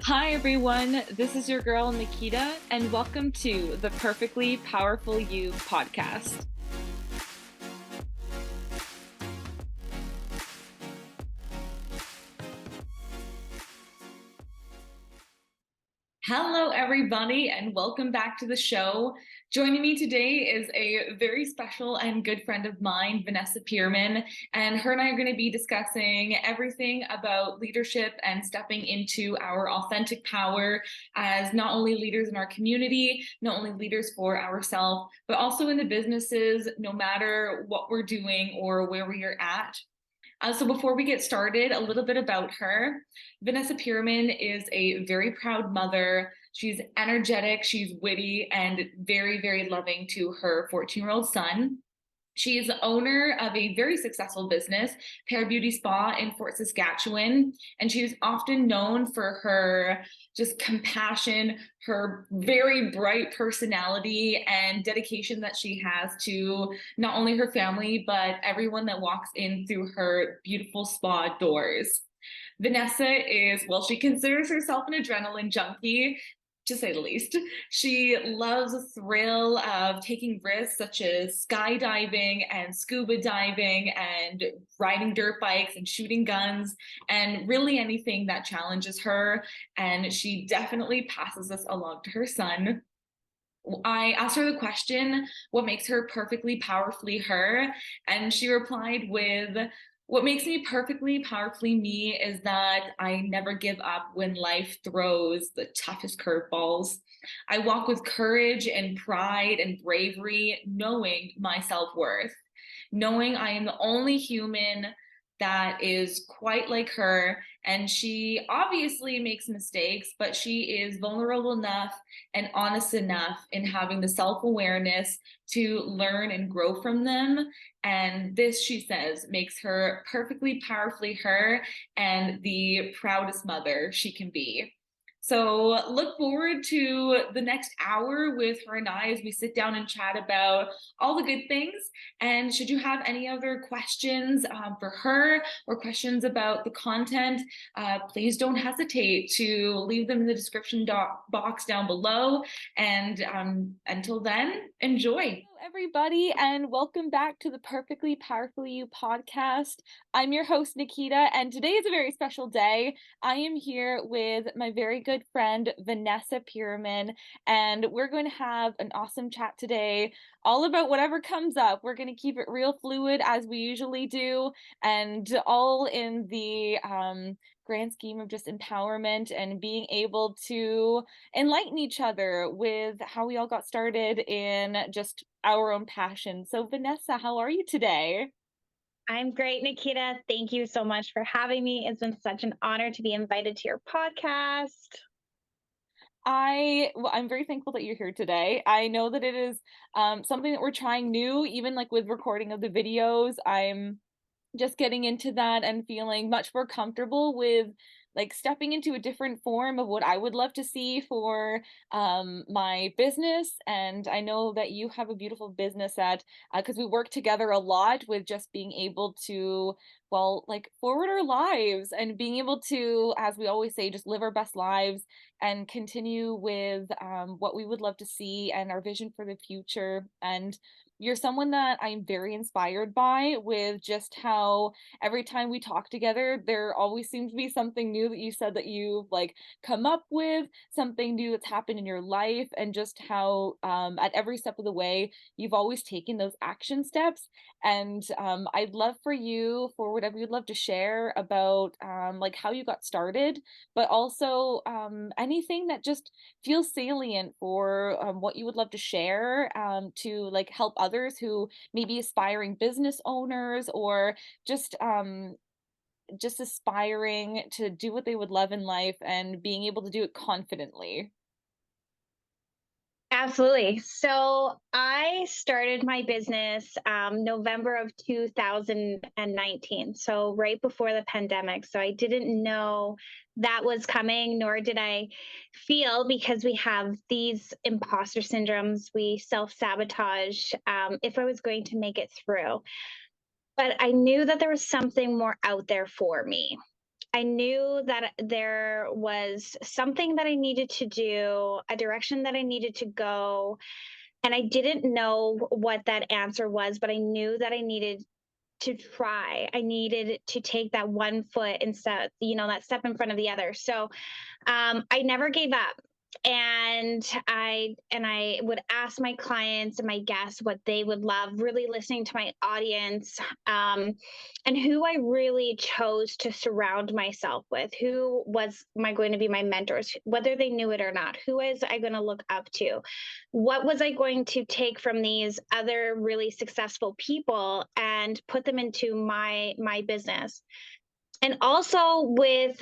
Hi everyone, this is your girl Nikita, and welcome to the Perfectly Powerful You podcast. Hello everybody, and welcome back to the show. Joining me today is a very special and good friend of mine, Vanessa Pearman, and her and I are going to be discussing everything about leadership and stepping into our authentic power as not only leaders in our community, not only leaders for ourselves, but also in the businesses, no matter what we're doing or where we are at. So before we get started, a little bit about her. Vanessa Pearman is a very proud mother. She's energetic, she's witty, and very, very loving to her 14-year-old son. She is the owner of a very successful business, Pear Beauty Spa in Fort Saskatchewan, and she is often known for her just compassion, her very bright personality, and dedication that she has to not only her family, but everyone that walks in through her beautiful spa doors. Vanessa is, well, she considers herself an adrenaline junkie, to say the least. She loves the thrill of taking risks such as skydiving and scuba diving and riding dirt bikes and shooting guns and really anything that challenges her. And she definitely passes this along to her son. I asked her the question, what makes her perfectly powerfully her? And she replied with, what makes me perfectly powerfully me is that I never give up when life throws the toughest curveballs. I walk with courage and pride and bravery, knowing my self-worth, knowing I am the only human that is quite like her. And she obviously makes mistakes, but she is vulnerable enough and honest enough in having the self-awareness to learn and grow from them. And this, she says, makes her perfectly powerfully her and the proudest mother she can be. So look forward to the next hour with her and I as we sit down and chat about all the good things. And should you have any other questions for her or questions about the content, please don't hesitate to leave them in the description box down below. And until then, enjoy. Hello, everybody, and welcome back to the Perfectly Powerful You podcast. I'm your host, Nikita, and today is a very special day. I am here with my very good friend, Vanessa Pearman, and we're going to have an awesome chat today all about whatever comes up. We're going to keep it real fluid as we usually do, and all in the grand scheme of just empowerment and being able to enlighten each other with how we all got started in just our own passion. So Vanessa, how are you today? I'm great, Nikita. Thank you so much for having me. It's been such an honor to be invited to your podcast. I'm very thankful that you're here today. I know that it is something that we're trying new, even like with recording of the videos. I'm just getting into that and feeling much more comfortable with like stepping into a different form of what I would love to see for my business. And I know that you have a beautiful business at because we work together a lot with just being able to, well, like forward our lives and being able to, as we always say, just live our best lives and continue with what we would love to see and our vision for the future. And you're someone that I'm very inspired by with just how every time we talk together, there always seems to be something new that you said that you've like come up with, something new that's happened in your life, and just how at every step of the way, you've always taken those action steps. And I'd love for you, for whatever you'd love to share about like how you got started, but also anything that just feels salient for what you would love to share to like help others who may be aspiring business owners or just aspiring to do what they would love in life and being able to do it confidently. Absolutely. So I started my business November of 2019, so right before the pandemic. So I didn't know that was coming, nor did I feel, because we have these imposter syndromes, we self-sabotage if I was going to make it through. But I knew that there was something more out there for me. I knew that there was something that I needed to do, a direction that I needed to go, and I didn't know what that answer was, but I knew that I needed to try. I needed to take that one foot instead, that step in front of the other. So I never gave up. And I would ask my clients and my guests what they would love, really listening to my audience, and who I really chose to surround myself with. Who was my going to be my mentors, whether they knew it or not? Who was I going to look up to? What was I going to take from these other really successful people and put them into my business? And also with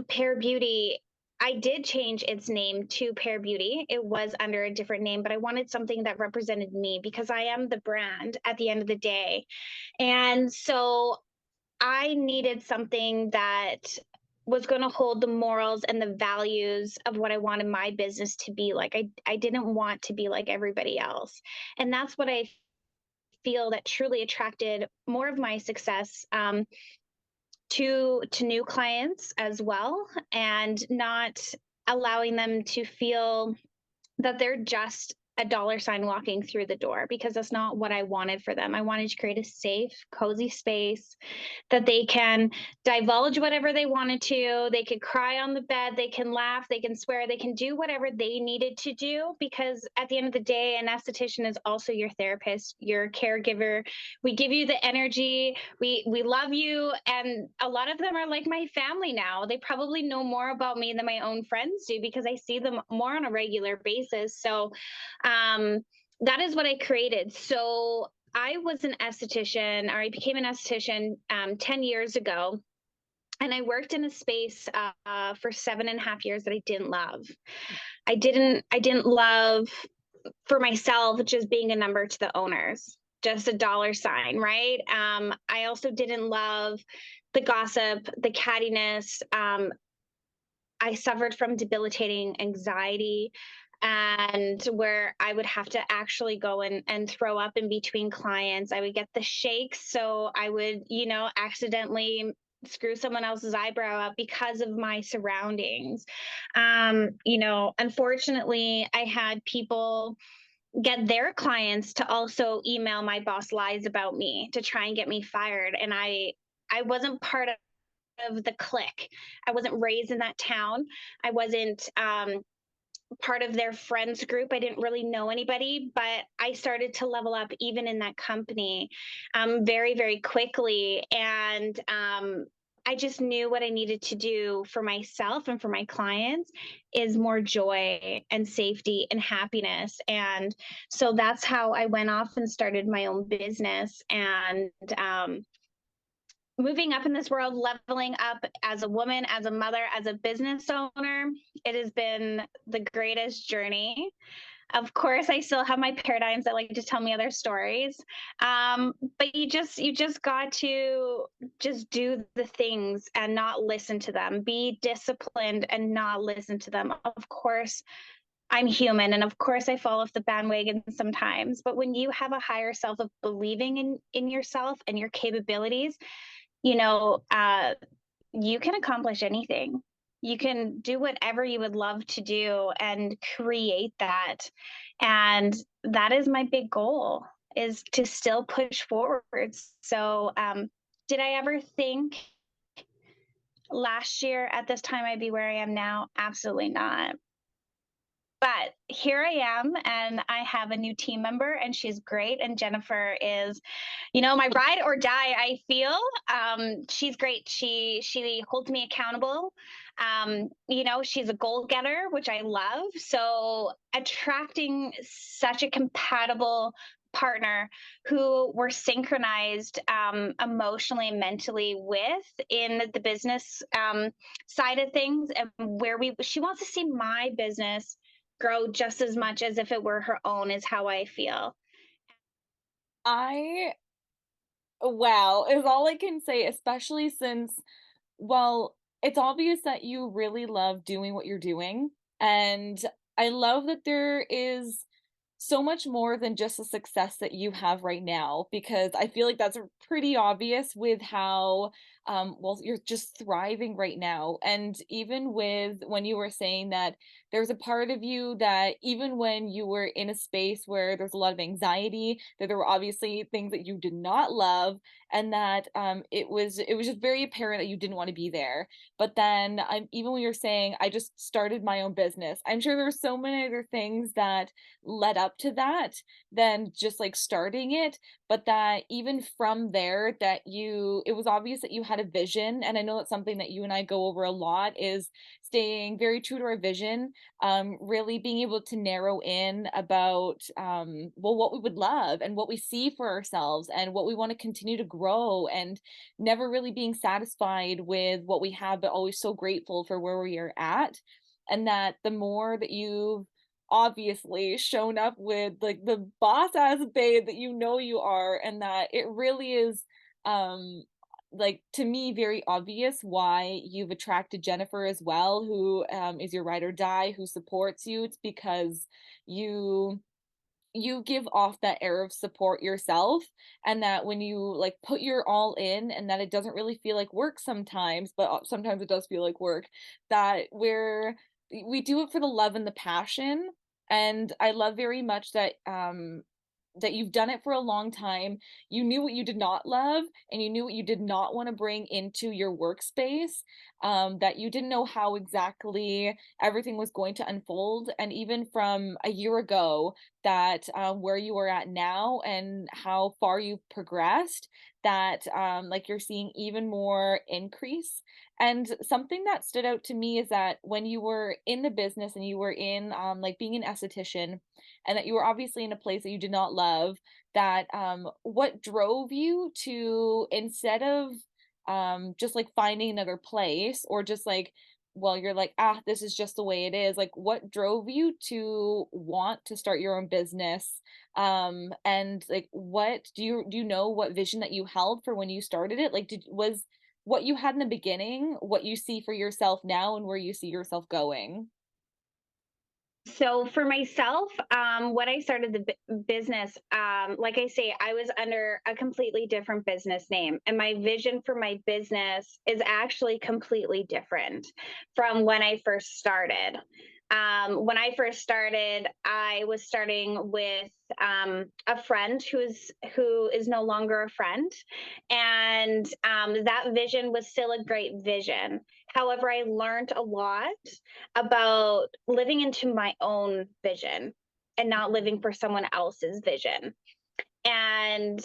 Pear Beauty, I did change its name to Pear Beauty. It was under a different name, but I wanted something that represented me because I am the brand at the end of the day. And so I needed something that was going to hold the morals and the values of what I wanted my business to be like. I didn't want to be like everybody else. And that's what I feel that truly attracted more of my success, to new clients as well, and not allowing them to feel that they're just a dollar sign walking through the door, because that's not what I wanted for them. I wanted to create a safe, cozy space that they can divulge whatever they wanted to. They could cry on the bed, they can laugh, they can swear, they can do whatever they needed to do, because at the end of the day, an esthetician is also your therapist, your caregiver. We give you the energy, we love you, and a lot of them are like my family now. They probably know more about me than my own friends do because I see them more on a regular basis. So that is what I created. So I was an esthetician, or I became an esthetician 10 years ago. And I worked in a space for 7.5 years that I didn't love. I didn't love for myself just being a number to the owners, just a dollar sign, right? I also didn't love the gossip, the cattiness. I suffered from debilitating anxiety, and where I would have to actually go and throw up in between clients. I would get the shakes. So I would, accidentally screw someone else's eyebrow up because of my surroundings. Unfortunately, I had people get their clients to also email my boss lies about me to try and get me fired. And I wasn't part of the clique. I wasn't raised in that town. I wasn't part of their friends group. I didn't really know anybody, but I started to level up even in that company very, very quickly. And I just knew what I needed to do for myself and for my clients is more joy and safety and happiness. And so that's how I went off and started my own business. And moving up in this world, leveling up as a woman, as a mother, as a business owner, it has been the greatest journey. Of course, I still have my paradigms that like to tell me other stories, but you just got to just do the things and not listen to them. Be disciplined and not listen to them. Of course, I'm human, and of course, I fall off the bandwagon sometimes. But when you have a higher self of believing in yourself and your capabilities, you know, uh, you can accomplish anything. You can do whatever you would love to do and create that. And that is my big goal, is to still push forward. So, did I ever think last year at this time I'd be where I am now? Absolutely not. But here I am, and I have a new team member, and she's great. And Jennifer is, my ride or die. I feel she's great. She holds me accountable. She's a goal getter, which I love. So attracting such a compatible partner who we're synchronized emotionally and mentally with in the business side of things, and where she wants to see my business grow just as much as if it were her own, is how I feel. I, wow, is all I can say, especially since, well, it's obvious that you really love doing what you're doing. And I love that there is so much more than just the success that you have right now, because I feel like that's pretty obvious with how well, you're just thriving right now. And even with when you were saying that there's a part of you that even when you were in a space where there's a lot of anxiety, that there were obviously things that you did not love, and that it was just very apparent that you didn't want to be there. But then even when you're saying I just started my own business, I'm sure there were so many other things that led up to that than just like starting it, but that even from there that it was obvious that you had a vision. And I know that's something that you and I go over a lot, is staying very true to our vision, really being able to narrow in about well, what we would love and what we see for ourselves and what we want to continue to grow, and never really being satisfied with what we have, but always so grateful for where we are at. And that the more that you've obviously shown up with like the boss ass babe that you know you are, and that it really is um like to me very obvious why you've attracted Jennifer as well, who is your ride or die, who supports you. It's because you you give off that air of support yourself, and that when you like put your all in, and that it doesn't really feel like work sometimes, but sometimes it does feel like work, that we do it for the love and the passion. And I love very much that you've done it for a long time. You knew what you did not love, and you knew what you did not want to bring into your workspace. That you didn't know how exactly everything was going to unfold. And even from a year ago, that where you are at now and how far you've progressed, that like you're seeing even more increase. And something that stood out to me is that when you were in the business and you were in like being an esthetician, and that you were obviously in a place that you did not love, that what drove you to, instead of just like finding another place, or just like, well, you're like, ah, this is just the way it is, like what drove you to want to start your own business? And like what do you know what vision that you held for when you started it? Like did was what you had in the beginning what you see for yourself now, and where you see yourself going? So for myself, when I started the business, like I say, I was under a completely different business name, and my vision for my business is actually completely different from when I first started. When I first started, I was starting with a friend who is no longer a friend, and that vision was still a great vision. However, I learned a lot about living into my own vision and not living for someone else's vision. And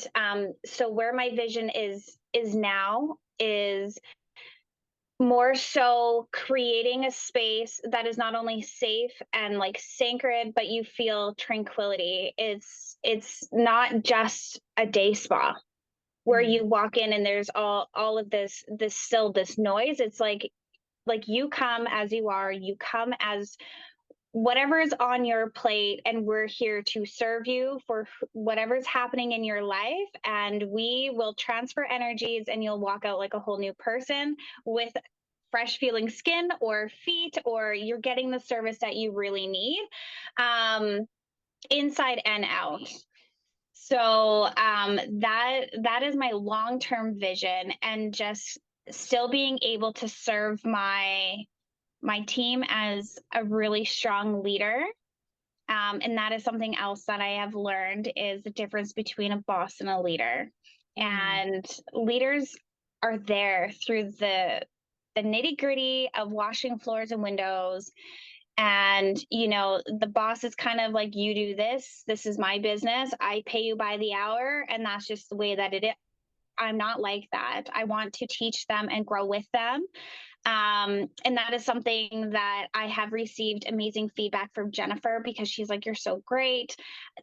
so where my vision is now is more so creating a space that is not only safe and like sacred, but you feel tranquility. It's not just a day spa where Mm. you walk in and there's all of this noise. It's like you come as you are, you come as whatever is on your plate, and we're here to serve you for whatever's happening in your life, and we will transfer energies, and you'll walk out like a whole new person with fresh feeling skin or feet, or you're getting the service that you really need, um, inside and out. So that is my long-term vision, and just still being able to serve my team as a really strong leader. And that is something else that I have learned, is the difference between a boss and a leader. Mm. And leaders are there through the nitty gritty of washing floors and windows. And, the boss is kind of like, you do this. This is my business. I pay you by the hour. And that's just the way that it is. I'm not like that. I want to teach them and grow with them. And that is something that I have received amazing feedback from Jennifer, because she's like, you're so great.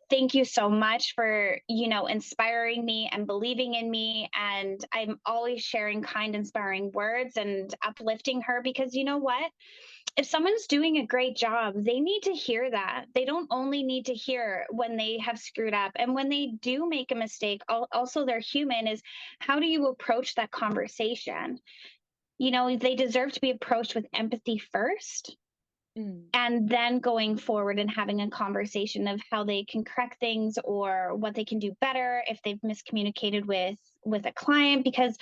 Thank you so much for, inspiring me and believing in me. And I'm always sharing kind, inspiring words and uplifting her, because you know what? If someone's doing a great job, they need to hear that. They don't only need to hear when they have screwed up. And when they do make a mistake, also they're human, is how do you approach that conversation? They deserve to be approached with empathy first, Mm. and then going forward and having a conversation of how they can correct things or what they can do better if they've miscommunicated with a client. Because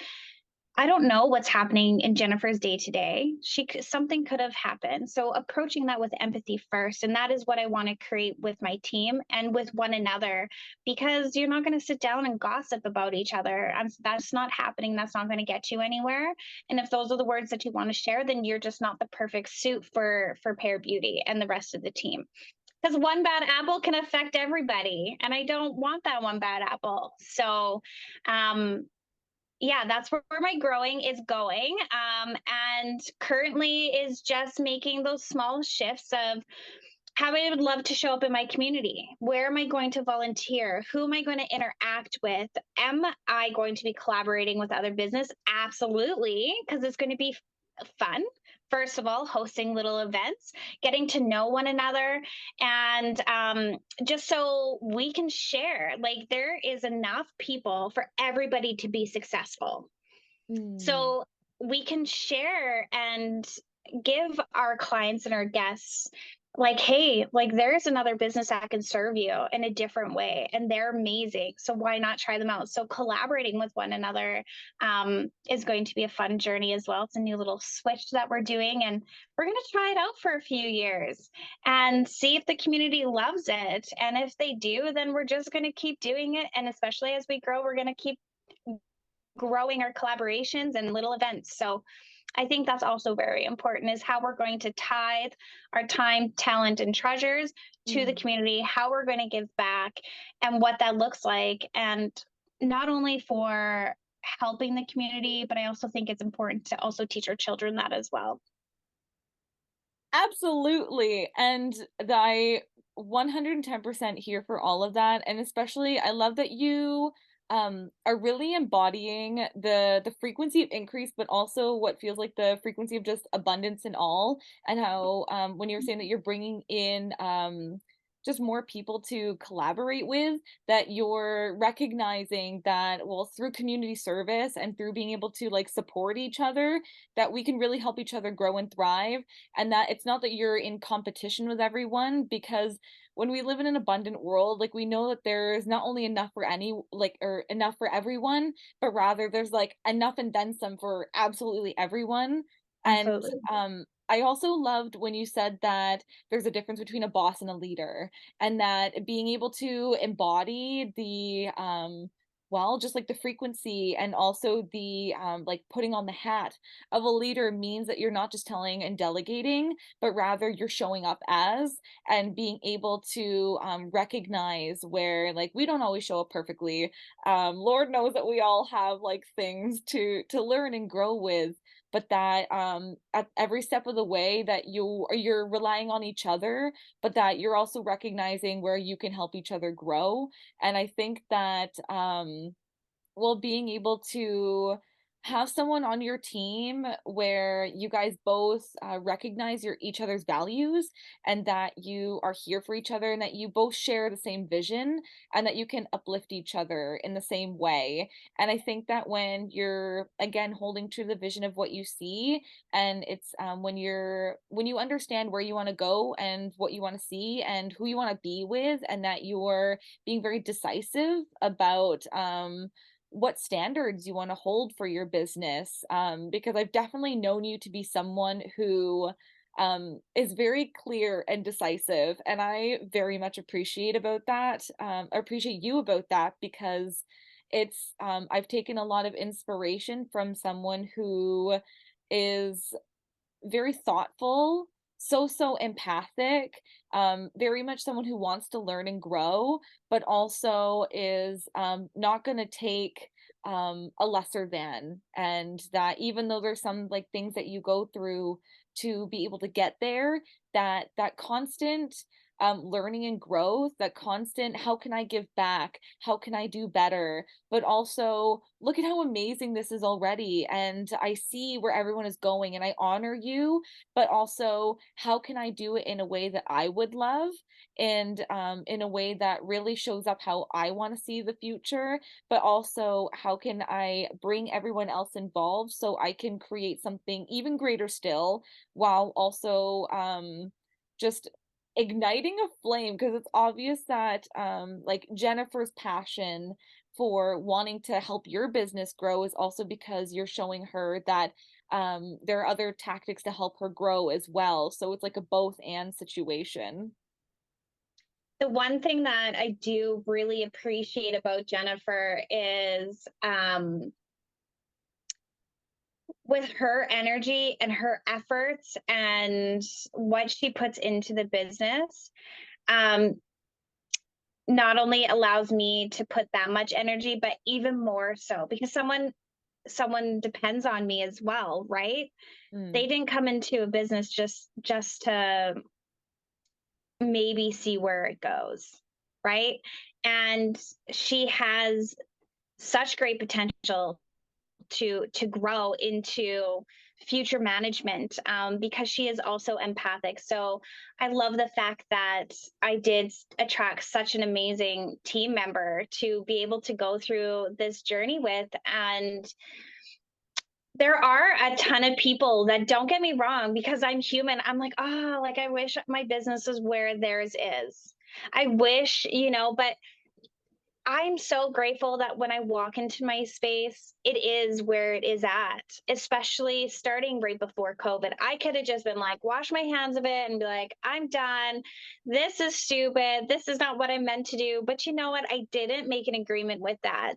I don't know what's happening in Jennifer's day to day. Something could have happened. So approaching that with empathy first, and that is what I want to create with my team and with one another, because you're not going to sit down and gossip about each other. That's not happening. That's not going to get you anywhere. And if those are the words that you want to share, then you're just not the perfect suit for Pear Beauty and the rest of the team. Because one bad apple can affect everybody, and I don't want that one bad apple. So, um, yeah, that's where my growing is going. And currently is just making those small shifts of how I would love to show up in my community. Where am I going to volunteer? Who am I going to interact with? Am I going to be collaborating with other business? Absolutely, because it's going to be fun. First of all, hosting little events, getting to know one another, and just so we can share. Like, there is enough people for everybody to be successful. Mm. So we can share and give our clients and our guests, like, hey, like, there's another business that can serve you in a different way, and they're amazing, so why not try them out? So collaborating with one another is going to be a fun journey as well. It's a new little switch that we're doing, and we're going to try it out for a few years and see if the community loves it. And if they do, then we're just going to keep doing it, and especially as we grow, we're going to keep growing our collaborations and little events. So I think that's also very important, is how we're going to tithe our time, talent, and treasures to the Mm. community, how we're going to give back, and what that looks like. And not only for helping the community, but I also think it's important to also teach our children that as well. Absolutely. And I 110% here for all of that. And especially I love that you are really embodying the frequency of increase, but also what feels like the frequency of just abundance in all. And how when you're saying that you're bringing in just more people to collaborate with, that you're recognizing that, well, through community service and through being able to like support each other, that we can really help each other grow and thrive, and that it's not that you're in competition with everyone, because when we live in an abundant world, like, we know that there's not only enough for any, like, or enough for everyone, but rather there's like enough and then some for absolutely everyone. And Absolutely. I also loved when you said that there's a difference between a boss and a leader, and that being able to embody the well, just like the frequency and also the like putting on the hat of a leader means that you're not just telling and delegating, but rather you're showing up as, and being able to recognize where, like, we don't always show up perfectly. Lord knows that we all have like things to learn and grow with, but that at every step of the way that you're relying on each other, but that you're also recognizing where you can help each other grow. And I think that well, being able to have someone on your team where you guys both recognize your each other's values, and that you are here for each other, and that you both share the same vision, and that you can uplift each other in the same way. And I think that when you're again holding to the vision of what you see, and it's when you understand where you want to go and what you want to see and who you want to be with, and that you're being very decisive about what standards you want to hold for your business, because I've definitely known you to be someone who is very clear and decisive, and I very much appreciate about that. Appreciate you about that, because it's I've taken a lot of inspiration from someone who is very thoughtful, so empathic, very much someone who wants to learn and grow, but also is not going to take a lesser than, and that even though there's some like things that you go through to be able to get there, that constant learning and growth, that constant how can I give back, how can I do better, but also look at how amazing this is already, and I see where everyone is going and I honor you, but also how can I do it in a way that I would love, and in a way that really shows up how I want to see the future, but also how can I bring everyone else involved so I can create something even greater still, while also just igniting a flame, because it's obvious that like Jennifer's passion for wanting to help your business grow is also because you're showing her that there are other tactics to help her grow as well. So it's like a both and situation. The one thing that I do really appreciate about Jennifer is with her energy and her efforts and what she puts into the business, um, not only allows me to put that much energy, but even more so because someone depends on me as well, right? Mm. They didn't come into a business just to maybe see where it goes, right? And she has such great potential to grow into future management, because she is also empathic. So I love the fact that I did attract such an amazing team member to be able to go through this journey with. And there are a ton of people that, don't get me wrong, because I'm human, I'm like, oh, like I wish my business is where theirs is. I wish, but I'm so grateful that when I walk into my space, it is where it is at, especially starting right before COVID. I could have just been like, wash my hands of it and be like, I'm done. This is stupid. This is not what I meant to do. But you know what? I didn't make an agreement with that.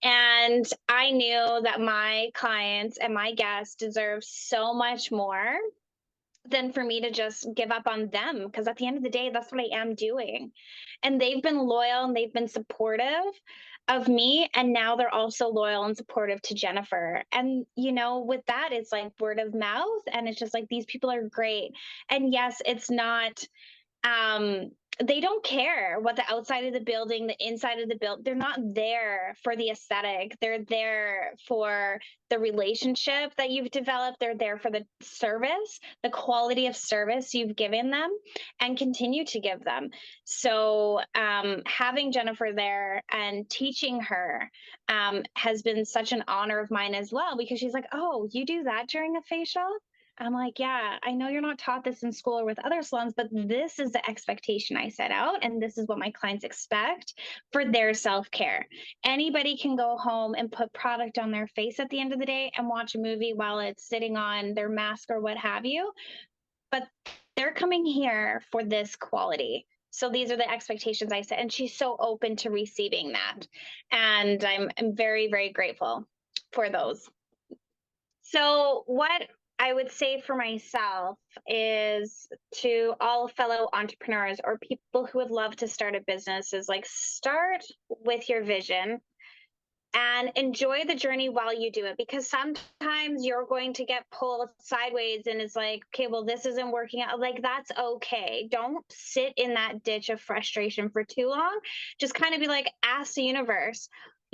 And I knew that my clients and my guests deserve so much more than for me to just give up on them, because at the end of the day, that's what I am doing. And they've been loyal and they've been supportive of me, and now they're also loyal and supportive to Jennifer. And with that, it's like word of mouth, and it's just like these people are great. And yes, it's not um they don't care what the outside of the building, the inside of the building, they're not there for the aesthetic, they're there for the relationship that you've developed, they're there for the service, the quality of service you've given them and continue to give them. So having Jennifer there and teaching her has been such an honor of mine as well, because she's like, oh, you do that during a facial? I'm like, yeah, I know you're not taught this in school or with other salons, but this is the expectation I set out. And this is what my clients expect for their self care. Anybody can go home and put product on their face at the end of the day and watch a movie while it's sitting on their mask or what have you. But they're coming here for this quality. So these are the expectations I set. And she's so open to receiving that. And I'm very, very grateful for those. So, what I would say for myself is, to all fellow entrepreneurs or people who would love to start a business, is like, start with your vision and enjoy the journey while you do it, because sometimes you're going to get pulled sideways and it's like, okay, well, this isn't working out. Like, that's okay. Don't sit in that ditch of frustration for too long. Just kind of be like, ask the universe,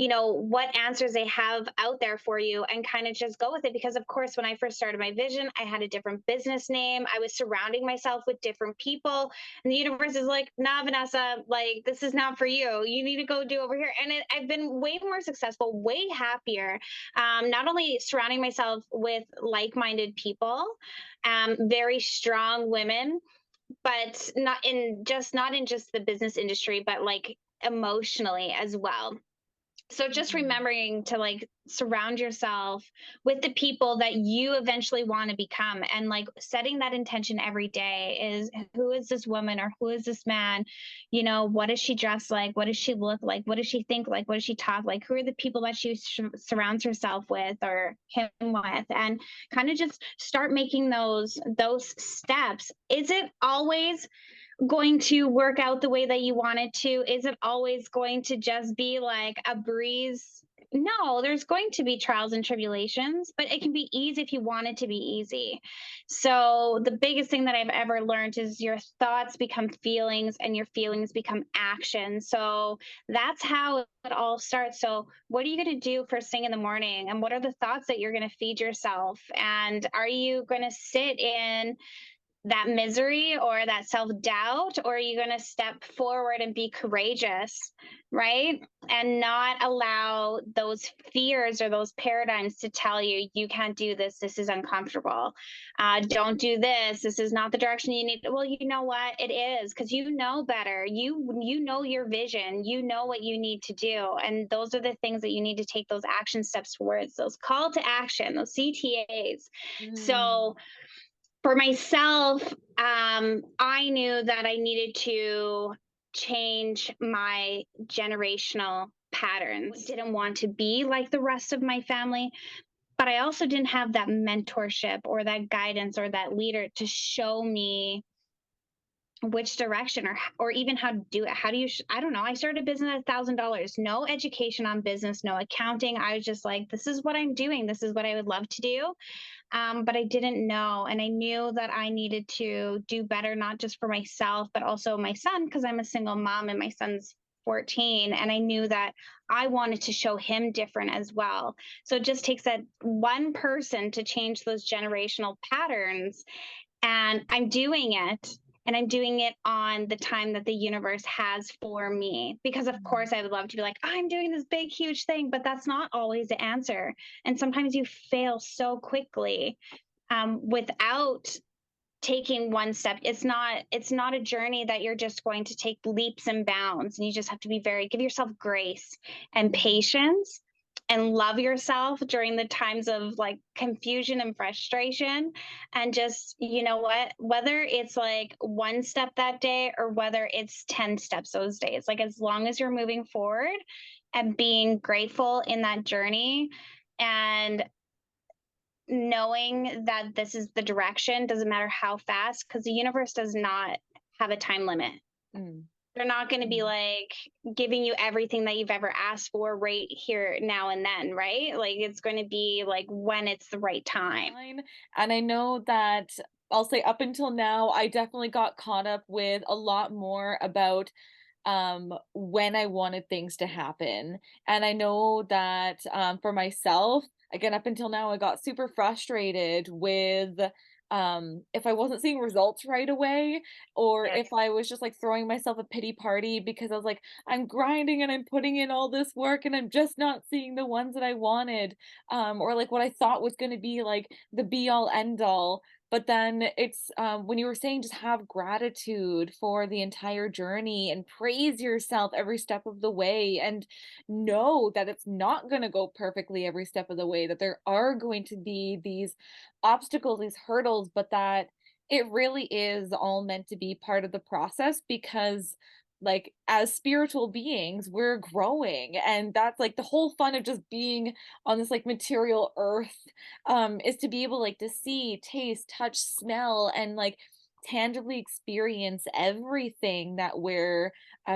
what answers they have out there for you, and kind of just go with it. Because of course, when I first started my vision, I had a different business name, I was surrounding myself with different people, and the universe is like, nah, Vanessa, like, this is not for you, you need to go do over here. And I've been way more successful, way happier, not only surrounding myself with like-minded people, very strong women, but not in just the business industry, but like emotionally as well. So just Mhm. remembering to like surround yourself with the people that you eventually want to become, and like setting that intention every day is, who is this woman or who is this man? What does she dress like? What does she look like? What does she think like? What does she talk like? Who are the people that she surrounds herself with, or him with? And kind of just start making those steps. Is it always going to work out the way that you want it to? Is it always going to just be like a breeze? No, there's going to be trials and tribulations, but it can be easy if you want it to be easy. So, the biggest thing that I've ever learned is, your thoughts become feelings and your feelings become action. So, that's how it all starts. So, what are you going to do first thing in the morning? And what are the thoughts that you're going to feed yourself? And are you going to sit in that misery or that self-doubt, or are you going to step forward and be courageous, right? And not allow those fears or those paradigms to tell you you can't do this, this is uncomfortable, don't do this, this is not the direction you need. Well, you know what, it is, because you know better. You know your vision, you know what you need to do, and those are the things that you need to take those action steps towards, those call to action, those CTAs. Mm. So for myself, I knew that I needed to change my generational patterns. Didn't want to be like the rest of my family, but I also didn't have that mentorship or that guidance or that leader to show me which direction or even how to do it. How do you I don't know, I started a business at $1,000, no education on business, no accounting. I was just like, this is what I'm doing, this is what I would love to do. But I didn't know. And I knew that I needed to do better, not just for myself, but also my son, because I'm a single mom and my son's 14. And I knew that I wanted to show him different as well. So it just takes that one person to change those generational patterns. And I'm doing it. And I'm doing it on the time that the universe has for me. Because, of course, I would love to be like, I'm doing this big, huge thing, but that's not always the answer. And sometimes you fail so quickly without taking one step. It's not a journey that you're just going to take leaps and bounds. And you just have to be give yourself grace and patience and love yourself during the times of like confusion and frustration. And just, you know what, whether it's like one step that day or whether it's 10 steps those days, like as long as you're moving forward and being grateful in that journey and knowing that this is the direction, doesn't matter how fast, because the universe does not have a time limit. Mm. They're not going to be Mm. like giving you everything that you've ever asked for right here, now and then, right? Like it's going to be like when it's the right time. And I know that I'll say up until now, I definitely got caught up with a lot more about when I wanted things to happen. And I know that for myself, again, up until now, I got super frustrated with if I wasn't seeing results right away, or Yes. if I was just like throwing myself a pity party because I was like, I'm grinding and I'm putting in all this work and I'm just not seeing the ones that I wanted, or like what I thought was going to be like the be all end all. But then it's when you were saying just have gratitude for the entire journey and praise yourself every step of the way and know that it's not going to go perfectly every step of the way, that there are going to be these obstacles, these hurdles, but that it really is all meant to be part of the process because like as spiritual beings we're growing, and that's like the whole fun of just being on this like material earth, is to be able like to see, taste, touch, smell, and like tangibly experience everything that we're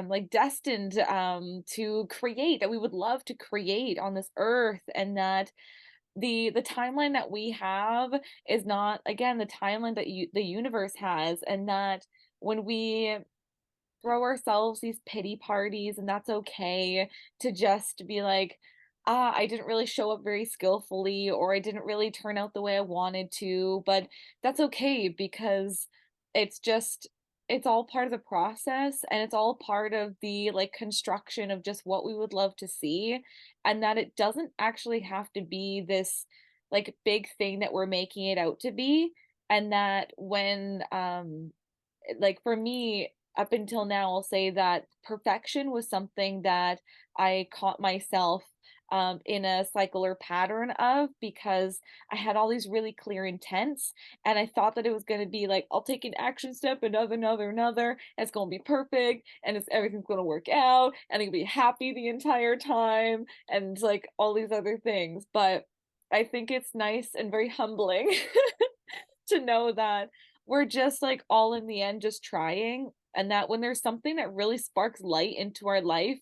like destined to create, that we would love to create on this earth. And that the timeline that we have is not again the timeline that the universe has, and that when we throw ourselves these pity parties, and that's okay to just be like, ah, I didn't really show up very skillfully, or I didn't really turn out the way I wanted to, but that's okay because it's just it's all part of the process, and it's all part of the like construction of just what we would love to see, and that it doesn't actually have to be this like big thing that we're making it out to be. And that when like for me, up until now, I'll say that perfection was something that I caught myself in a cycle or pattern of, because I had all these really clear intents, and I thought that it was going to be like, I'll take an action step, another, and it's going to be perfect, and everything's going to work out, and I'm going to be happy the entire time, and like all these other things. But I think it's nice and very humbling to know that we're just like all in the end just trying, and that when there's something that really sparks light into our life,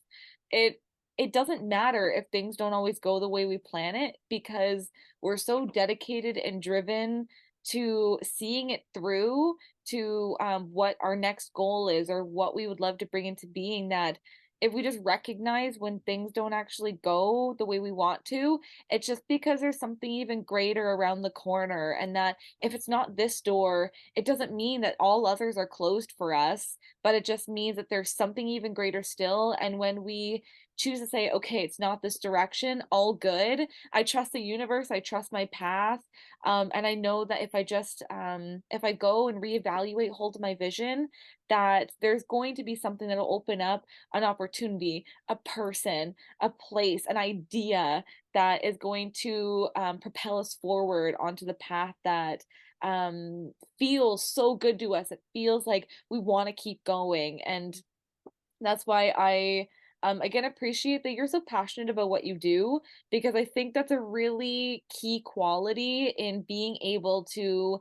it it doesn't matter if things don't always go the way we plan it, because we're so dedicated and driven to seeing it through to what our next goal is or what we would love to bring into being, that if we just recognize when things don't actually go the way we want to, it's just because there's something even greater around the corner. And that if it's not this door, it doesn't mean that all others are closed for us, but it just means that there's something even greater still. And when we choose to say, okay, it's not this direction, all good. I trust the universe, I trust my path. And I know that if I go and reevaluate, hold my vision, that there's going to be something that'll open up an opportunity, a person, a place, an idea that is going to propel us forward onto the path that feels so good to us. It feels like we want to keep going. And that's why I again appreciate that you're so passionate about what you do, because I think that's a really key quality in being able to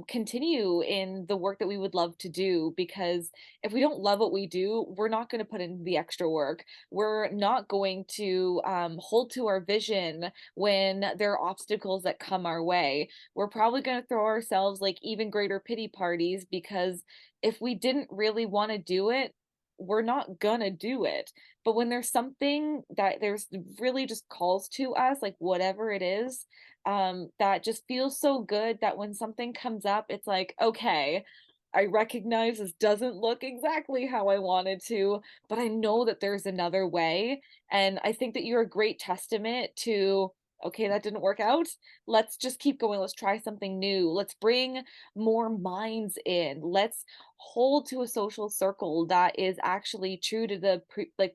continue in the work that we would love to do. Because if we don't love what we do, we're not going to put in the extra work. We're not going to hold to our vision when there are obstacles that come our way. We're probably going to throw ourselves like even greater pity parties, because if we didn't really want to do it, we're not gonna do it. But when there's something that there's really just calls to us, like whatever it is, that just feels so good that when something comes up, it's like, okay, I recognize this doesn't look exactly how I wanted to, but I know that there's another way. And I think that you're a great testament to, okay, that didn't work out. Let's just keep going. Let's try something new. Let's bring more minds in. Let's hold to a social circle that is actually true to the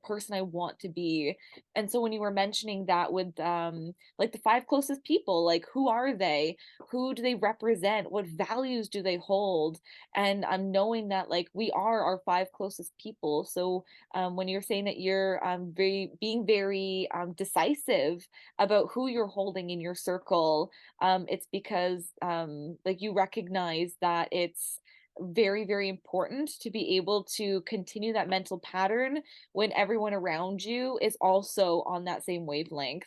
person I want to be. And so when you were mentioning that with like the five closest people, like who are they? Who do they represent? What values do they hold? And I'm knowing that like we are our five closest people. So when you're saying that you're very decisive about who you're holding in your circle, it's because like you recognize that it's very important to be able to continue that mental pattern when everyone around you is also on that same wavelength.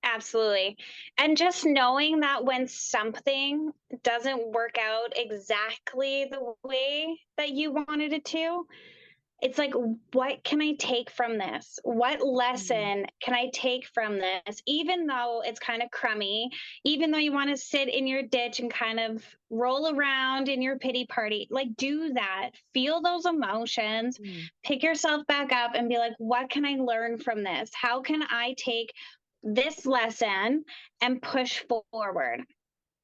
Absolutely. And just knowing that when something doesn't work out exactly the way that you wanted it to, it's like, what can I take from this? What Mm, lesson can I take from this? Even though it's kind of crummy, even though you want to sit in your ditch and kind of roll around in your pity party, like do that. Feel those emotions, mm, pick yourself back up and be like, what can I learn from this? How can I take this lesson and push forward?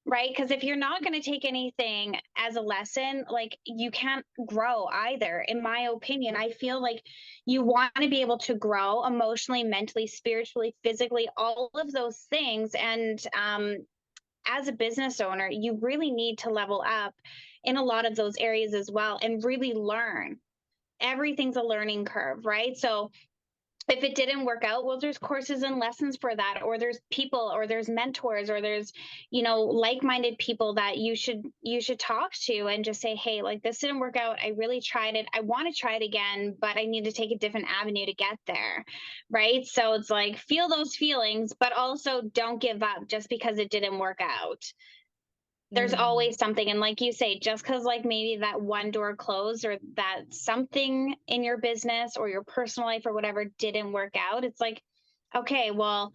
Right? Because if you're not going to take anything as a lesson, like you can't grow either. In my opinion, I feel like you want to be able to grow emotionally, mentally, spiritually, physically, all of those things. And as a business owner, you really need to level up in a lot of those areas as well and really learn. Everything's a learning curve, right? So if it didn't work out, well, there's courses and lessons for that, or there's people, or there's mentors, or there's, like-minded people that you should talk to and just say, hey, like this didn't work out, I really tried it, I want to try it again, but I need to take a different avenue to get there. Right? So it's like, feel those feelings, but also don't give up just because it didn't work out. There's mm, always something, and like you say, just because like maybe that one door closed, or that something in your business or your personal life or whatever didn't work out, it's like, okay, well,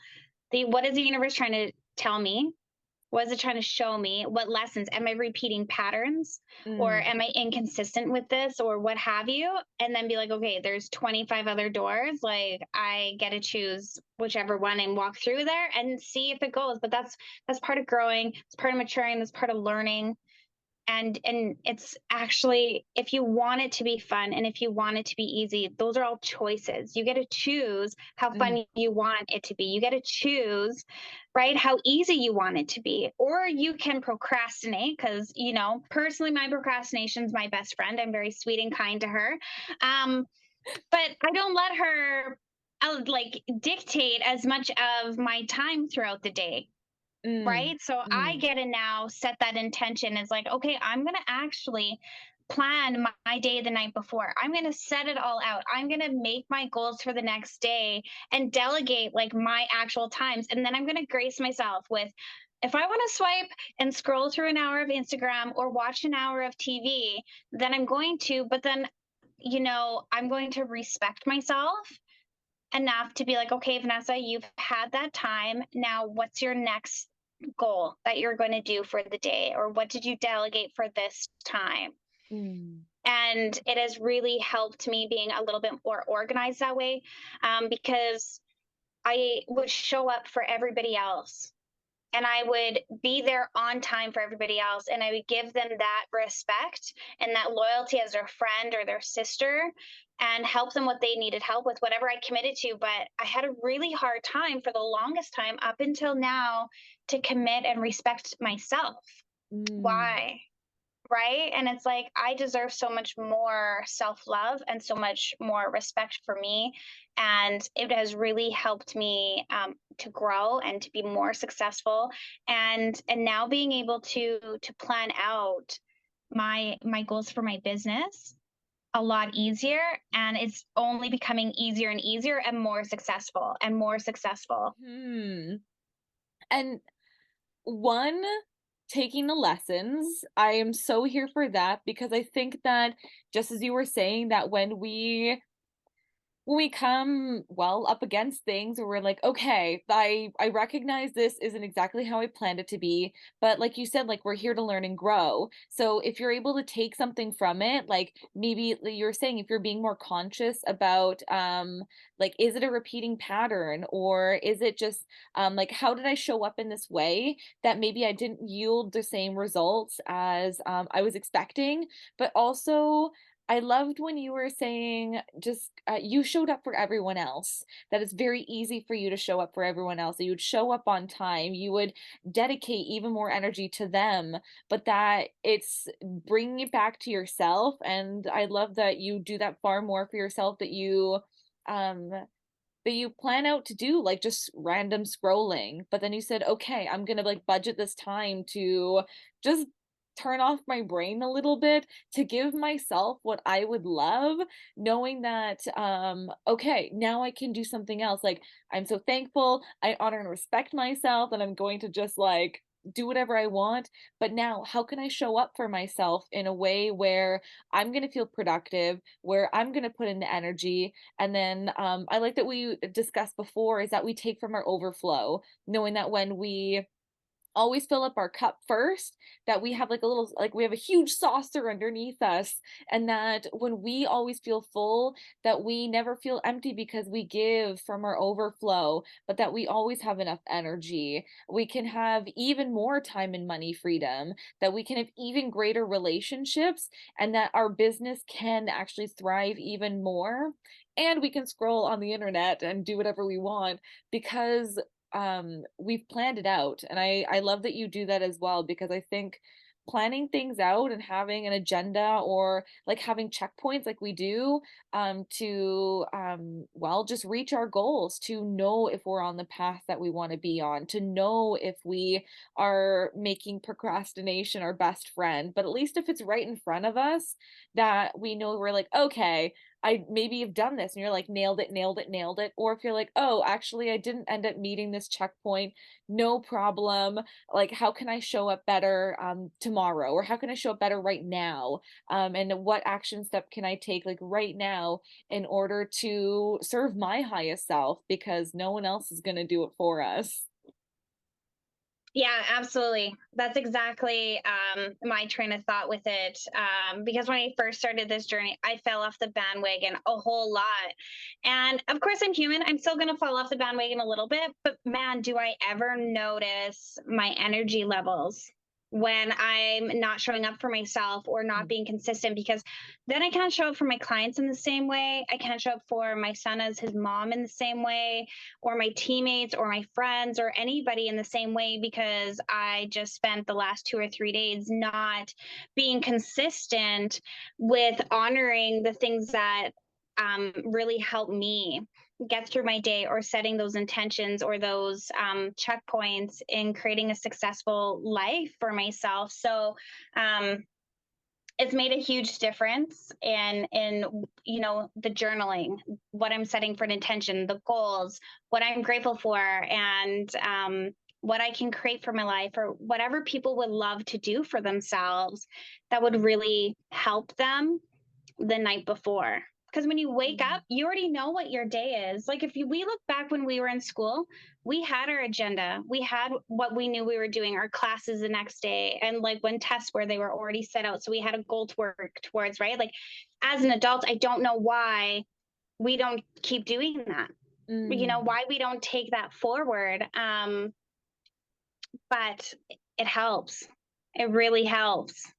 the what is the universe trying to tell me? What is it trying to show me? What lessons? Am I repeating patterns? Or mm, am I inconsistent with this, or what have you? And then be like, okay, there's 25 other doors. Like I get to choose whichever one and walk through there and see if it goes. But that's part of growing, it's part of maturing, that's part of learning. And it's actually, if you want it to be fun and if you want it to be easy, those are all choices. You get to choose how mm, fun you want it to be. You get to choose, right, how easy you want it to be. Or you can procrastinate, because personally, my procrastination is my best friend. I'm very sweet and kind to her. But I don't let her like dictate as much of my time throughout the day. mm, Right? So I mm, get to now set that intention as like, okay, I'm going to actually plan my day the night before. I'm going to set it all out. I'm going to make my goals for the next day and delegate like my actual times. And then I'm going to grace myself with, if I want to swipe and scroll through an hour of Instagram or watch an hour of TV, then I'm going to, but then I'm going to respect myself enough to be like, okay, Vanessa, you've had that time. Now, what's your next goal that you're going to do for the day? Or what did you delegate for this time? Mm. And it has really helped me being a little bit more organized that way, because I would show up for everybody else and I would be there on time for everybody else. And I would give them that respect and that loyalty as their friend or their sister and help them what they needed help with, whatever I committed to. But I had a really hard time for the longest time up until now to commit and respect myself. Mm. Why? Right? And it's like, I deserve so much more self love and so much more respect for me. And it has really helped me to grow and to be more successful. And now being able to plan out my goals for my business a lot easier. And it's only becoming easier and easier and more successful and more successful. Hmm. And one, taking the lessons. I am so here for that because I think that just as you were saying that when we come well up against things where we're like, okay, I recognize this isn't exactly how I planned it to be, but like you said, like we're here to learn and grow. So if you're able to take something from it, like maybe you're saying if you're being more conscious about like is it a repeating pattern or is it just like how did I show up in this way that maybe I didn't yield the same results as I was expecting, but also I loved when you were saying just you showed up for everyone else. That it's very easy for you to show up for everyone else. That you would show up on time. You would dedicate even more energy to them, but that it's bringing it back to yourself. And I love that you do that far more for yourself. Um, that you plan out to do like just random scrolling, but then you said, okay, I'm gonna like budget this time to just turn off my brain a little bit to give myself what I would love, knowing that okay, now I can do something else. Like I'm so thankful, I honor and respect myself, and I'm going to just like do whatever I want. But now, how can I show up for myself in a way where I'm going to feel productive, where I'm going to put in the energy, and then I like that we discussed before is that we take from our overflow, knowing that when we always fill up our cup first, that we have like a little, like we have a huge saucer underneath us, and that when we always feel full, that we never feel empty because we give from our overflow, but that we always have enough energy. We can have even more time and money freedom, that we can have even greater relationships, and that our business can actually thrive even more. And we can scroll on the internet and do whatever we want because we've planned it out, and I love that you do that as well because I think planning things out and having an agenda or like having checkpoints like we do to well just reach our goals, to know if we're on the path that we want to be on, to know if we are making procrastination our best friend, but at least if it's right in front of us, that we know we're like, okay, I maybe have done this and you're like nailed it, nailed it, nailed it. Or if you're like, oh, actually, I didn't end up meeting this checkpoint, no problem. Like, how can I show up better tomorrow? Or how can I show up better right now? And what action step can I take like right now in order to serve my highest self because no one else is going to do it for us? Yeah, absolutely. That's exactly my train of thought with it. Because when I first started this journey, I fell off the bandwagon a whole lot. And of course, I'm human. I'm still going to fall off the bandwagon a little bit. But man, do I ever notice my energy levels when I'm not showing up for myself or not being consistent, because then I can't show up for my clients in the same way. I can't show up for my son as his mom in the same way, or my teammates or my friends or anybody in the same way, because I just spent the last 2 or 3 days not being consistent with honoring the things that really help me get through my day, or setting those intentions or those checkpoints in creating a successful life for myself. So it's made a huge difference in the journaling, what I'm setting for an intention, the goals, what I'm grateful for, and what I can create for my life, or whatever people would love to do for themselves that would really help them the night before. Because when you wake Mm. up, you already know what your day is. Like if we look back when we were in school, we had our agenda. We had what we knew we were doing, our classes the next day, and like when tests were, they were already set out. So we had a goal to work towards, right? Like as an adult, I don't know why we don't keep doing that. You know, Mm. why we don't take that forward. But it helps. It really helps.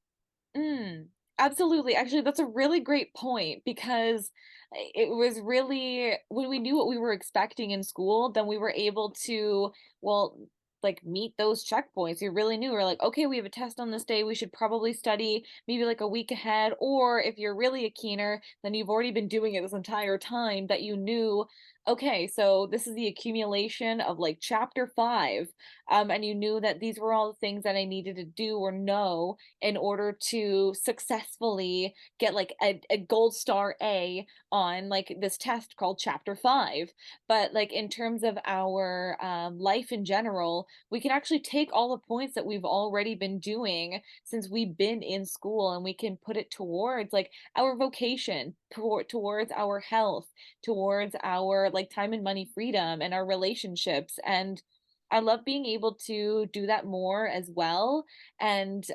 Mm, absolutely. Actually, that's a really great point because it was really when we knew what we were expecting in school, then we were able to, well, like meet those checkpoints. We really knew we're like, okay, we have a test on this day. We should probably study maybe like a week ahead. Or if you're really a keener, then you've already been doing it this entire time that you knew, okay, so this is the accumulation of like chapter five. And you knew that these were all the things that I needed to do or know in order to successfully get like a gold star A on like this test called chapter 5. But like in terms of our life in general, we can actually take all the points that we've already been doing since we've been in school, and we can put it towards like our vocation, towards our health, towards our like time and money freedom and our relationships. And I love being able to do that more as well. And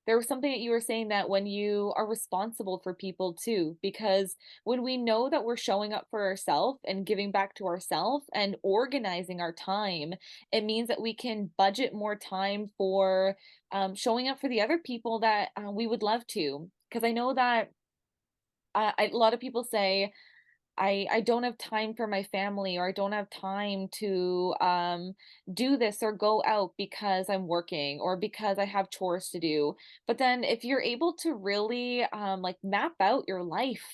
there was something that you were saying that when you are responsible for people too, because when we know that we're showing up for ourselves and giving back to ourselves and organizing our time, it means that we can budget more time for showing up for the other people that we would love to. Because I know that a lot of people say, I don't have time for my family, or I don't have time to do this or go out because I'm working or because I have chores to do. But then if you're able to really like map out your life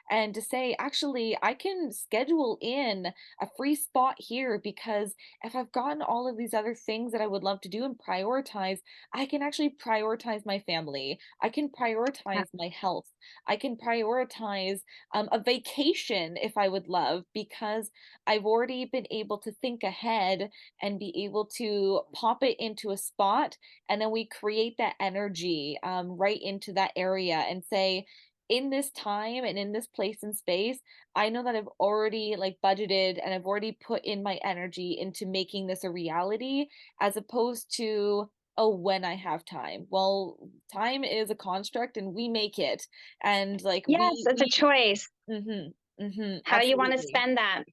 and to say, actually, I can schedule in a free spot here because if I've gotten all of these other things that I would love to do and prioritize, I can actually prioritize my family. I can Yeah. prioritize my health. I can prioritize a vacation if I would love, because I've already been able to think ahead and be able to pop it into a spot. And then we create that energy right into that area and say, in this time and in this place and space, I know that I've already like budgeted and I've already put in my energy into making this a reality, as opposed to, oh, when I have time. Well, time is a construct and we make it. And like Yes, it's a choice. How you want to absolutely. spend that.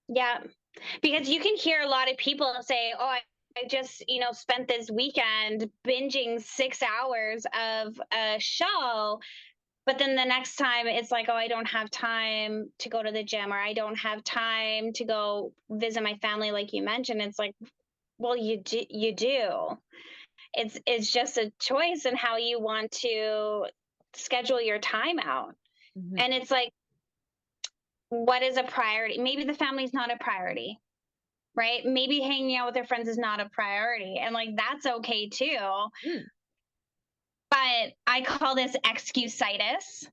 Yeah. Because you can hear a lot of people say, "Oh, I just, spent this weekend binging 6 hours of a show." But then the next time it's like, "Oh, I don't have time to go to the gym, or I don't have time to go visit my family," like you mentioned. It's like, well, you do. It's just a choice in how you want to schedule your time out. Mhm. And it's like, what is a priority? Maybe the family's not a priority, right? Maybe hanging out with their friends is not a priority. And like that's okay too. Mm. But I call this excuse-itis.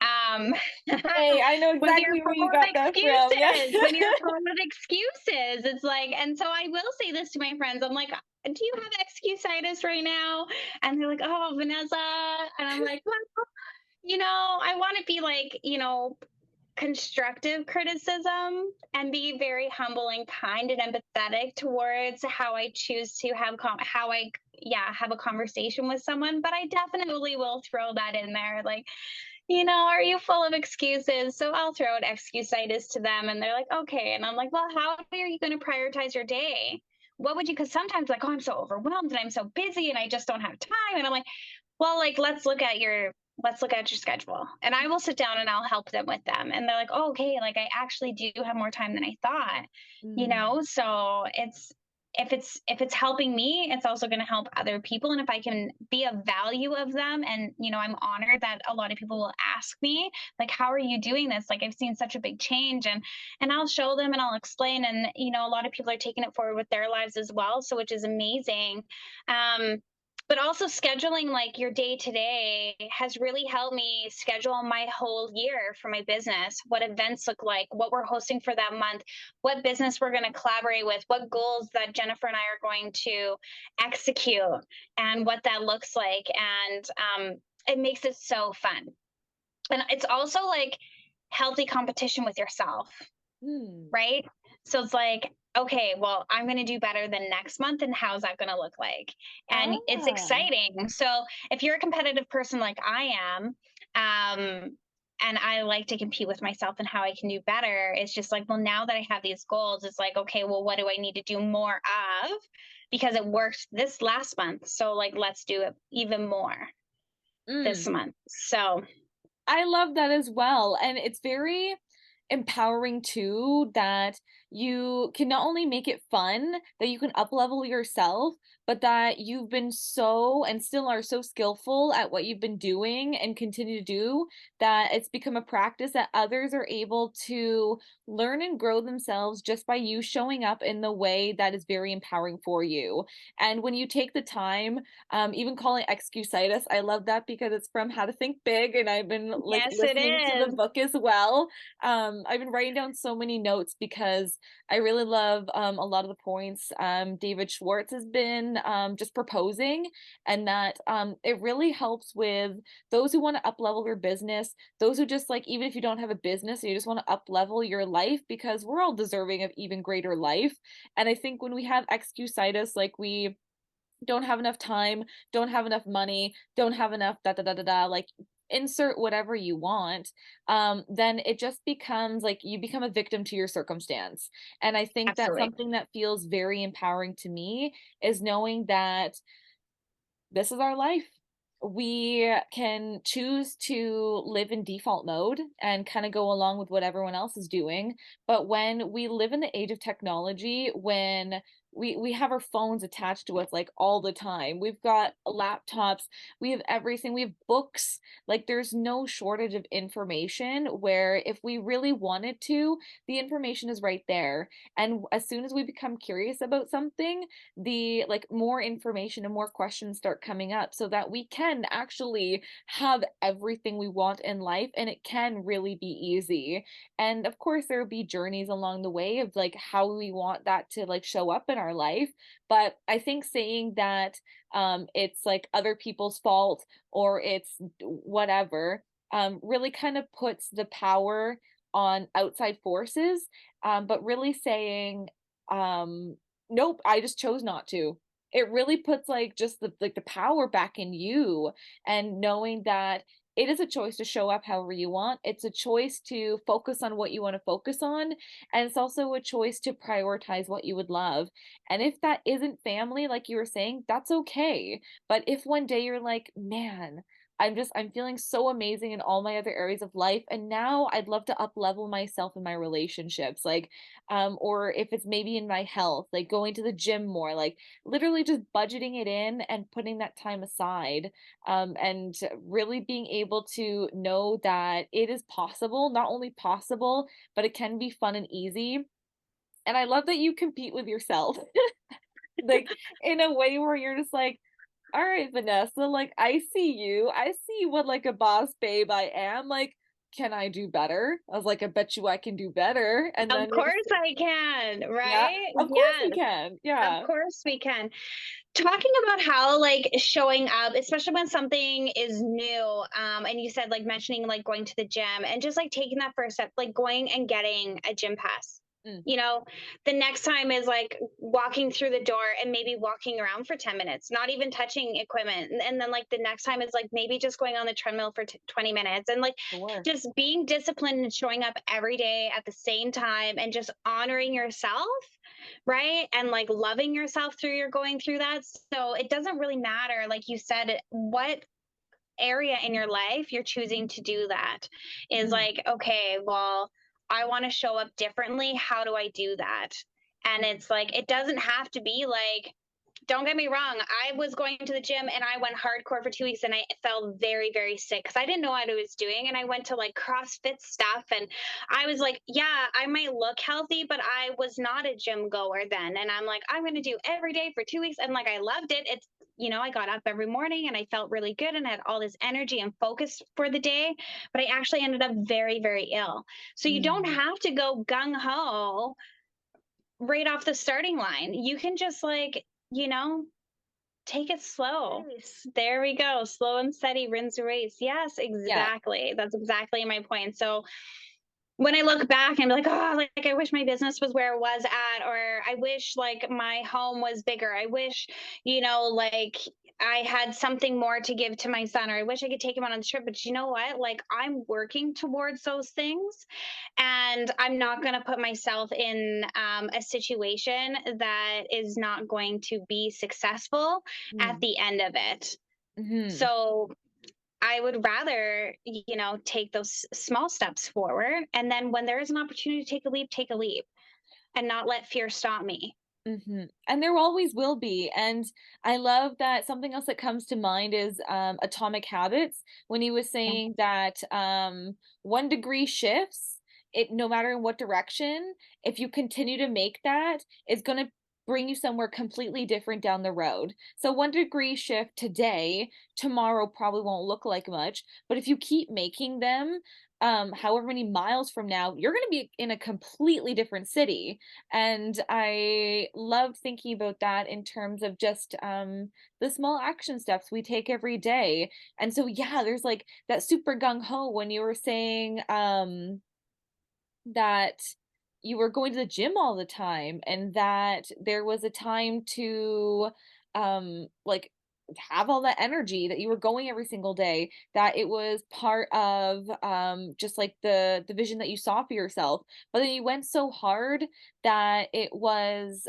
Um, Hey, I know when you're exactly where full you of got that from. Yeah. excuses, when you're full of excuses, it's like, and so I will say this to my friends. I'm like, do you have excuse-itis right now? And they're like, oh, Vanessa. And I'm like, well, I want to be like, constructive criticism and be very humble and kind and empathetic towards how I choose to how I have a conversation with someone, but I definitely will throw that in there, like, are you full of excuses? So I'll throw an excuse-itis to them, and they're like, okay. And I'm like, well, how are you going to prioritize your day? What would you, because sometimes like, oh, I'm so overwhelmed and I'm so busy and I just don't have time. And I'm like, well, like, let's look at your schedule. And I will sit down and I'll help them with them. And they're like, oh, okay, like I actually do have more time than I thought, Mm. so if it's helping me, it's also going to help other people. And if I can be of value of them, and I'm honored that a lot of people will ask me, like, how are you doing this? Like, I've seen such a big change, and I'll show them and I'll explain. And a lot of people are taking it forward with their lives as well, so which is amazing. But also scheduling like your day to day has really helped me schedule my whole year for my business, what events look like, what we're hosting for that month, what business we're going to collaborate with, what goals that Jennifer and I are going to execute, and what that looks like. And it makes it so fun. And it's also like healthy competition with yourself, Hmm. right? So it's like, okay, well, I'm going to do better than next month. And how's that going to look like? And it's Ah. exciting. So if you're a competitive person like I am, and I like to compete with myself and how I can do better, it's just like, well, now that I have these goals, it's like, okay, well, what do I need to do more of? Because it worked this last month. So, like, let's do it even more this Mm. month. So, I love that as well. And it's very empowering too that you can not only make it fun, that you can up level yourself, but that you've been so and still are so skillful at what you've been doing and continue to do that it's become a practice that others are able to learn and grow themselves just by you showing up in the way that is very empowering for you. And when you take the time, even calling excusitis, I love that because it's from How to Think Big, and I've been like yes, it listening to the is. book as well. I've been writing down so many notes because I really love a lot of the points David Schwartz has been just proposing, and that it really helps with those who want to up level their business, those who just like, even if you don't have a business and you just want to up level your life, because we're all deserving of even greater life. And I think when we have excusitis, like we don't have enough time, don't have enough money, don't have enough da da da da da, like insert whatever you want, then it just becomes like you become a victim to your circumstance. And I think that Absolutely. something that feels very empowering to me is knowing that this is our life. We can choose to live in default mode and kind of go along with what everyone else is doing. But when we live in the age of technology, when we have our phones attached to us like all the time. We've got laptops, we have everything, we have books. Like there's no shortage of information where if we really wanted to, the information is right there. And as soon as we become curious about something, the like more information and more questions start coming up so that we can actually have everything we want in life and it can really be easy. And of course there will be journeys along the way of like how we want that to like show up in our life, but I think saying that it's like other people's fault or it's whatever really kind of puts the power on outside forces, but really saying um nope, I just chose not to. It really puts like just the power back in you, and knowing that it is a choice to show up however you want. It's a choice to focus on what you want to focus on, and it's also a choice to prioritize what you would love. And if that isn't family, like you were saying, that's okay. But if one day you're like, man, I'm feeling so amazing in all my other areas of life, and now I'd love to up level myself in my relationships, like or if it's maybe in my health, like going to the gym more, like literally just budgeting it in and putting that time aside, and really being able to know that it is possible, not only possible, but it can be fun and easy. And I love that you compete with yourself, like in a way where you're just like, all right, Vanessa, like I see you. I see what like a boss babe I am. Like, can I do better? I was like, I bet you I can do better. And Of then you're just course I can, yeah, right? of course we Yes, can. of Yeah. course we can. Talking about how like showing up, especially when something is new, and you said like mentioning like going to the gym and just like taking that first step, like going and getting a gym pass. Mm, You know, the next time is like walking through the door and maybe walking around for 10 minutes, not even touching equipment. And then, like, the next time is like maybe just going on the treadmill for 20 minutes and like sure. just being disciplined and showing up every day at the same time and just honoring yourself, right? And like loving yourself through your going through that. So it doesn't really matter, like you said, what area in your life you're choosing to do that is Mhm. like, okay, well, I want to show up differently. How do I do that? And Mm, it's like, it doesn't have to be like, don't get me wrong. I was going to the gym and I went hardcore for 2 weeks and I felt very, very sick because I didn't know what I was doing. And I went to like CrossFit stuff and I was like, yeah, I might look healthy, but I was not a gym goer then. And I'm like, I'm going to do every day for 2 weeks. And like, I loved it. It's, I got up every morning and I felt really good and had all this energy and focus for the day. But I actually ended up very, very ill. So you don't mm, have to go gung ho right off the starting line. You can just like, you know, take it slow. Nice. There we go. Slow and steady wins the race. Yes, Yeah. exactly. That's exactly my point. So when I look back and be like, oh, like I wish my business was where it was at, or I wish like my home was bigger. I wish, like I had something more to give to my son, or I wish I could take him on a trip. But you know what? Like I'm working towards those things, and I'm not going to put myself in a situation that is not going to be successful at Mm-hmm. the end of it. Mm-hmm. So I would rather, take those small steps forward. And then when there is an opportunity to take a leap and not let fear stop me. And there always will be. And I love that something else that comes to mind is Atomic Habits, when he was Yeah. saying that 1 degree shifts, it no matter in what direction, if you continue to make that, it's going to bring you somewhere completely different down the road. So 1 degree shift today, tomorrow probably won't look like much, but if you keep making them, however many miles from now, you're going to be in a completely different city. And I loved thinking about that in terms of just the small action steps we take every day. And so, yeah, there's like that super gung ho when you were saying that you were going to the gym all the time and that there was a time to like have all that energy that you were going every single day, that it was part of just like the vision that you saw for yourself, but then you went so hard that it was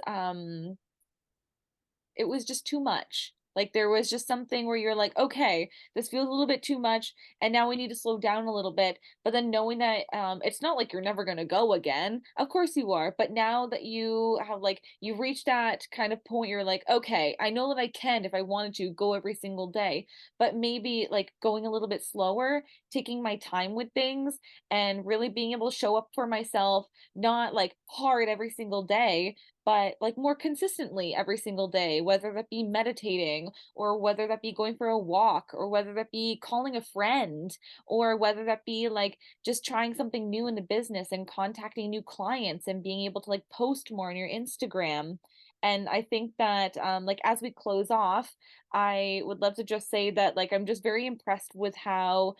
just too much. Like there was just something where you're like, okay, this feels a little bit too much, and now we need to slow down a little bit. But then knowing that it's not like you're never gonna go again. Of course you are, but now that you have like you've reached that kind of point, you're like, okay, I know that I can if I wanted to go every single day, but maybe like going a little bit slower, taking my time with things, and really being able to show up for myself, not like hard every single day, but like more consistently every single day, whether that be meditating or whether that be going for a walk or whether that be calling a friend or whether that be like just trying something new in the business and contacting new clients and being able to like post more on your Instagram. And I think that like as we close off, I would love to just say that like I'm just very impressed with how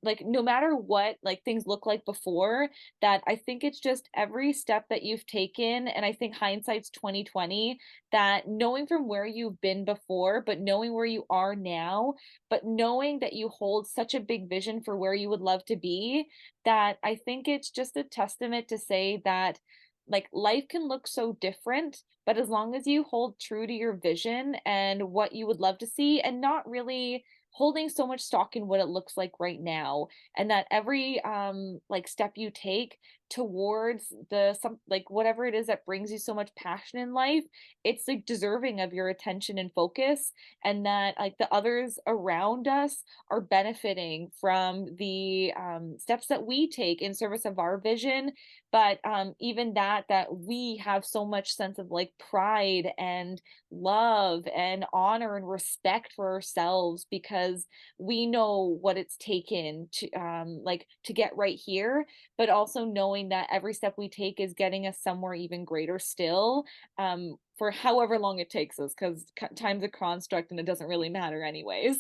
like no matter what like things look like before, that I think it's just every step that you've taken, and I think hindsight's 2020, that knowing from where you've been before, but knowing where you are now, but knowing that you hold such a big vision for where you would love to be, that I think it's just a testament to say that like life can look so different, but as long as you hold true to your vision and what you would love to see and not really holding so much stock in what it looks like right now, and that every like step you take towards the some like whatever it is that brings you so much passion in life, it's like deserving of your attention and focus, and that like the others around us are benefiting from the steps that we take in service of our vision. But even that we have so much sense of like pride and love and honor and respect for ourselves because we know what it's taken to like to get right here, but also knowing that every step we take is getting us somewhere even greater still, for however long it takes us, because time's a construct and it doesn't really matter anyways.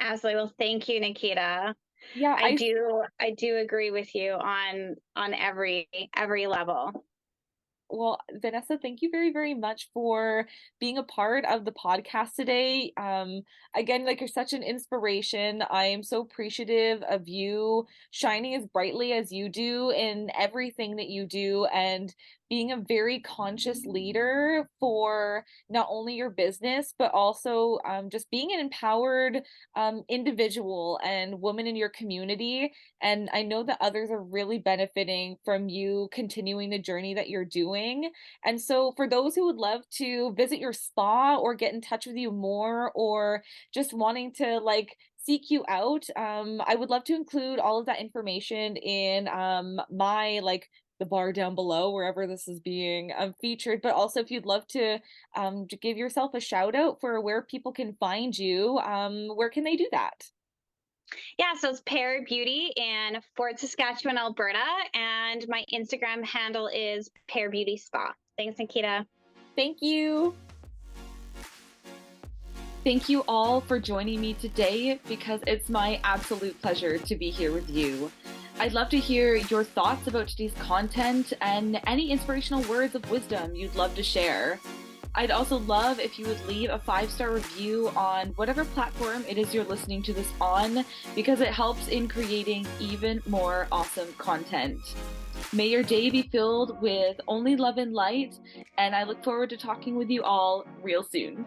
Absolutely. Well, thank you, Nikita. Yeah, I do agree with you on every level. well, Vanessa, thank you very, very much for being a part of the podcast today. Again, like you're such an inspiration. I am so appreciative of you shining as brightly as you do in everything that you do and being a very conscious leader for not only your business, but also just being an empowered individual and woman in your community. And I know that others are really benefiting from you continuing the journey that you're doing. And so, for those who would love to visit your spa or get in touch with you more, or just wanting to like seek you out, I would love to include all of that information in my like the bar down below wherever this is being featured. But also, if you'd love to give yourself a shout out for where people can find you, where can they do that? Yeah, so it's Pear Beauty in Fort Saskatchewan, Alberta, and my Instagram handle is Pear Beauty Spa. Thanks, Nikita. Thank you. Thank you all for joining me today because it's my absolute pleasure to be here with you. I'd love to hear your thoughts about today's content and any inspirational words of wisdom you'd love to share. I'd also love if you would leave a 5-star review on whatever platform it is you're listening to this on, because it helps in creating even more awesome content. May your day be filled with only love and light, and I look forward to talking with you all real soon.